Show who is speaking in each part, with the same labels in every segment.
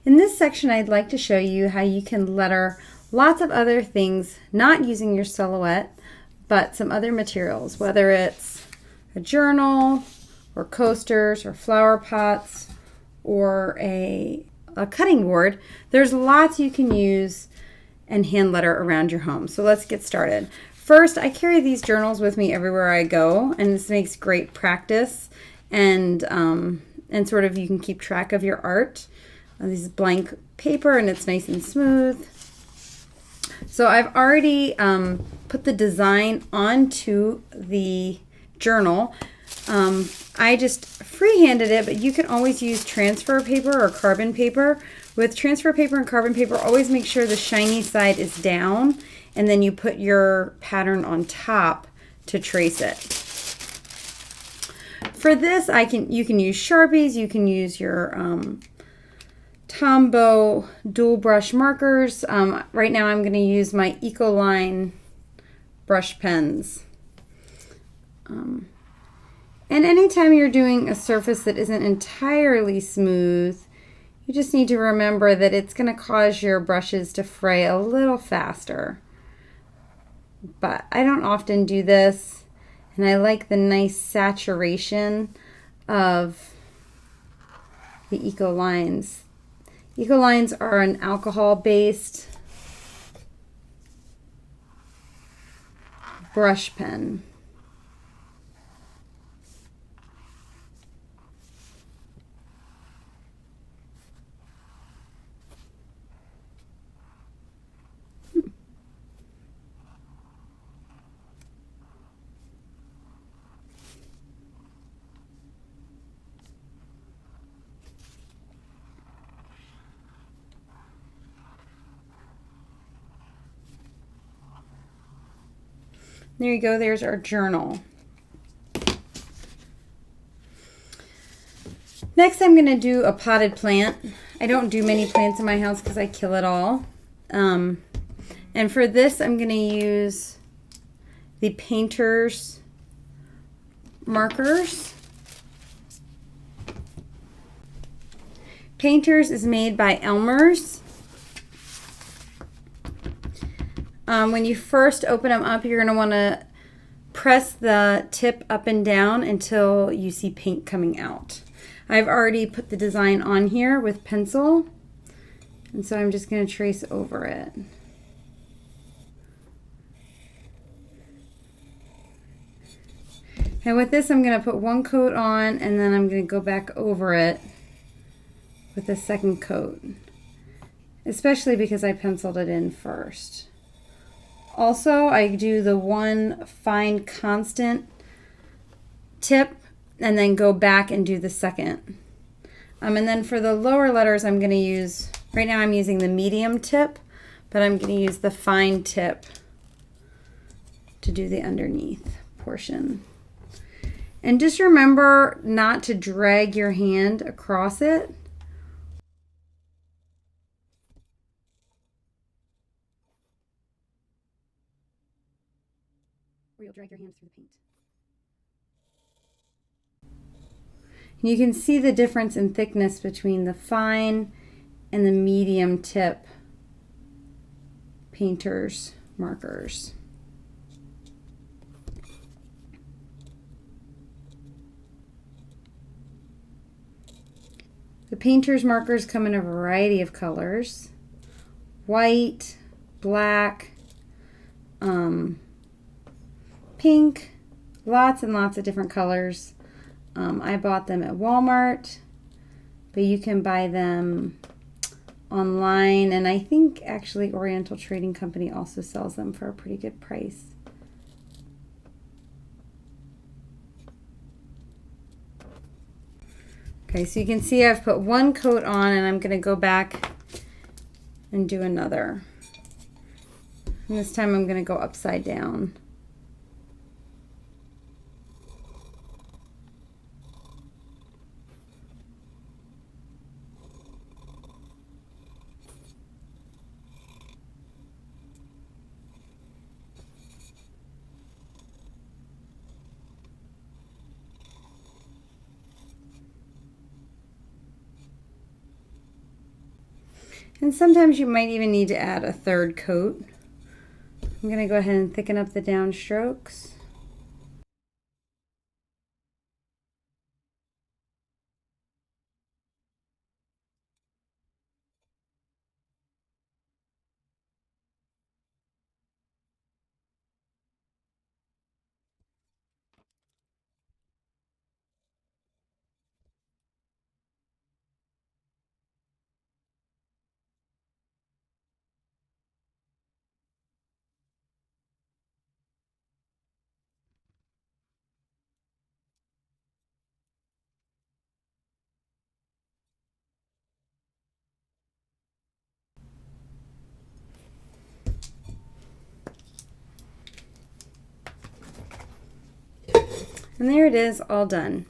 Speaker 1: In this section, I'd like to show you how you can letter lots of other things, not using your silhouette, but some other materials, whether it's a journal or coasters or flower pots or a cutting board. There's lots you can use and hand letter around your home. So let's get started. First, I carry these journals with me everywhere I go, and this makes great practice and sort of you can keep track of your art. This is blank paper and it's nice and smooth. So I've already put the design onto the journal. I just freehanded it, but you can always use transfer paper or carbon paper. With transfer paper and carbon paper, always make sure the shiny side is down, and then you put your pattern on top to trace it. For this, you can use Sharpies, you can use your Tombow dual brush markers. Right now I'm going to use my Ecoline brush pens. And anytime you're doing a surface that isn't entirely smooth, you just need to remember that it's going to cause your brushes to fray a little faster. But I don't often do this, and I like the nice saturation of the Ecolines. Ecolines are an alcohol-based brush pen. There you go, there's our journal. Next I'm going to do a potted plant. I don't do many plants in my house because I kill it all. And for this I'm going to use the painter's markers. Painter's is made by Elmer's. When you first open them up, you're going to want to press the tip up and down until you see paint coming out. I've already put the design on here with pencil, and so I'm just going to trace over it. And with this, I'm going to put one coat on, and then I'm going to go back over it with a second coat, especially because I penciled it in first. Also, I do the one fine constant tip and then go back and do the second. And then for the lower letters, I'm going to use, right now I'm using the medium tip, but I'm going to use the fine tip to do the underneath portion. And just remember not to drag your hand across it. Or you'll drag your hands through the paint. And you can see the difference in thickness between the fine and the medium tip painter's markers. The painter's markers come in a variety of colors: white, black, pink, lots and lots of different colors. I bought them at Walmart, but you can buy them online, and I think actually Oriental Trading Company also sells them for a pretty good price. Okay, so you can see I've put one coat on, and I'm going to go back and do another. And this time I'm going to go upside down. And sometimes you might even need to add a third coat. I'm going to go ahead and thicken up the downstrokes. And there it is, all done.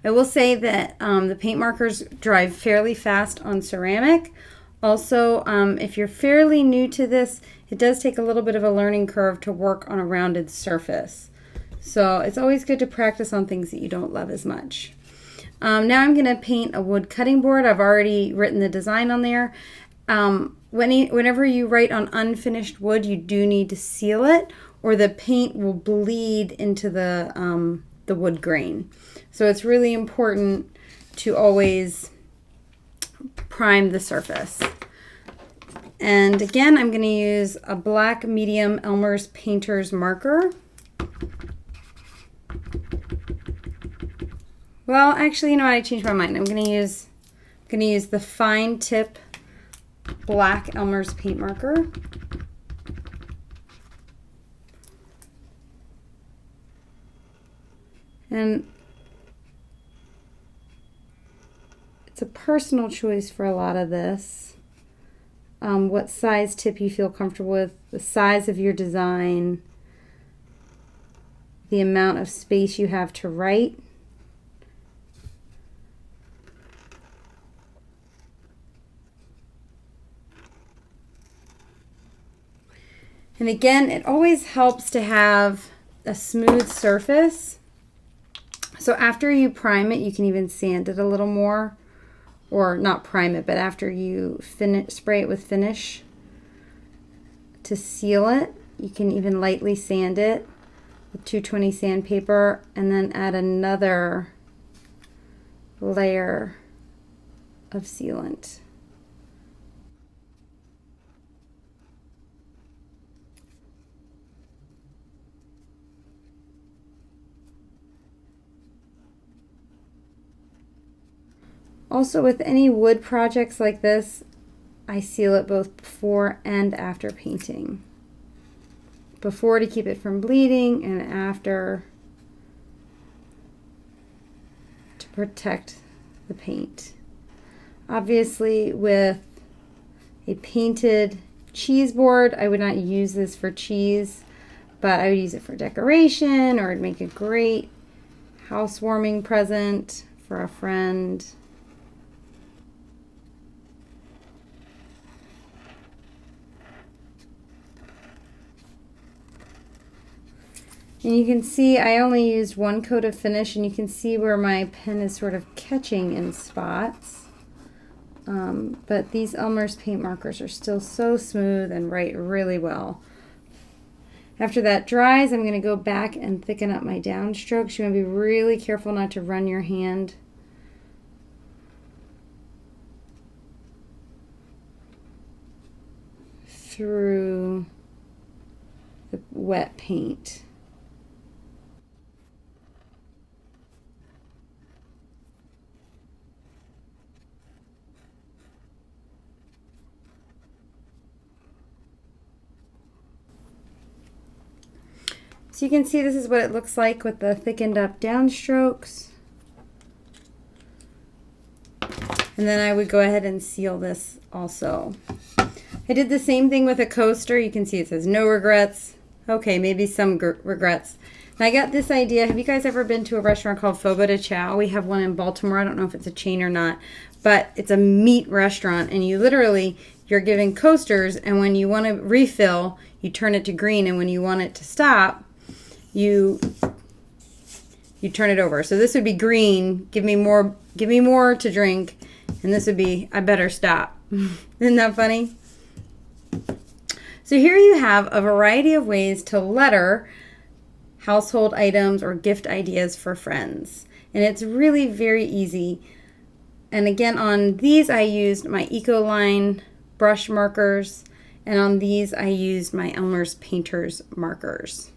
Speaker 1: I will say that the paint markers dry fairly fast on ceramic. Also, if you're fairly new to this, it does take a little bit of a learning curve to work on a rounded surface. So it's always good to practice on things that you don't love as much. Now I'm going to paint a wood cutting board. I've already written the design on there. Whenever you write on unfinished wood, you do need to seal it, or the paint will bleed into the wood grain. So it's really important to always prime the surface. And again, I'm going to use a black medium Elmer's Painter's marker. Well, actually, you know what? I changed my mind. I'm going to use the fine tip black Elmer's paint marker. And it's a personal choice for a lot of this. What size tip you feel comfortable with, the size of your design, the amount of space you have to write. And again, it always helps to have a smooth surface. So after you prime it, you can even sand it a little more. Or not prime it, but after you spray it with finish to seal it, you can even lightly sand it with 220 sandpaper and then add another layer of sealant. Also, with any wood projects like this, I seal it both before and after painting. Before to keep it from bleeding, and after to protect the paint. Obviously, with a painted cheese board, I would not use this for cheese, but I would use it for decoration, or it'd make a great housewarming present for a friend. And you can see I only used one coat of finish, and you can see where my pen is sort of catching in spots. But these Elmer's paint markers are still so smooth and write really well. After that dries, I'm going to go back and thicken up my downstrokes. You want to be really careful not to run your hand through the wet paint. So you can see this is what it looks like with the thickened up downstrokes. And then I would go ahead and seal this also. I did the same thing with a coaster. You can see it says no regrets. Okay, maybe some regrets. And I got this idea. Have you guys ever been to a restaurant called Fogo de Chao? We have one in Baltimore. I don't know if it's a chain or not, but it's a meat restaurant, and you're giving coasters, and when you want to refill, you turn it to green, and when you want it to stop, you turn it over. So this would be green, give me more to drink, and this would be I better stop. Isn't that funny? So here you have a variety of ways to letter household items or gift ideas for friends. And it's really very easy. And again, on these I used my Ecoline brush markers, and on these I used my Elmer's Painters markers.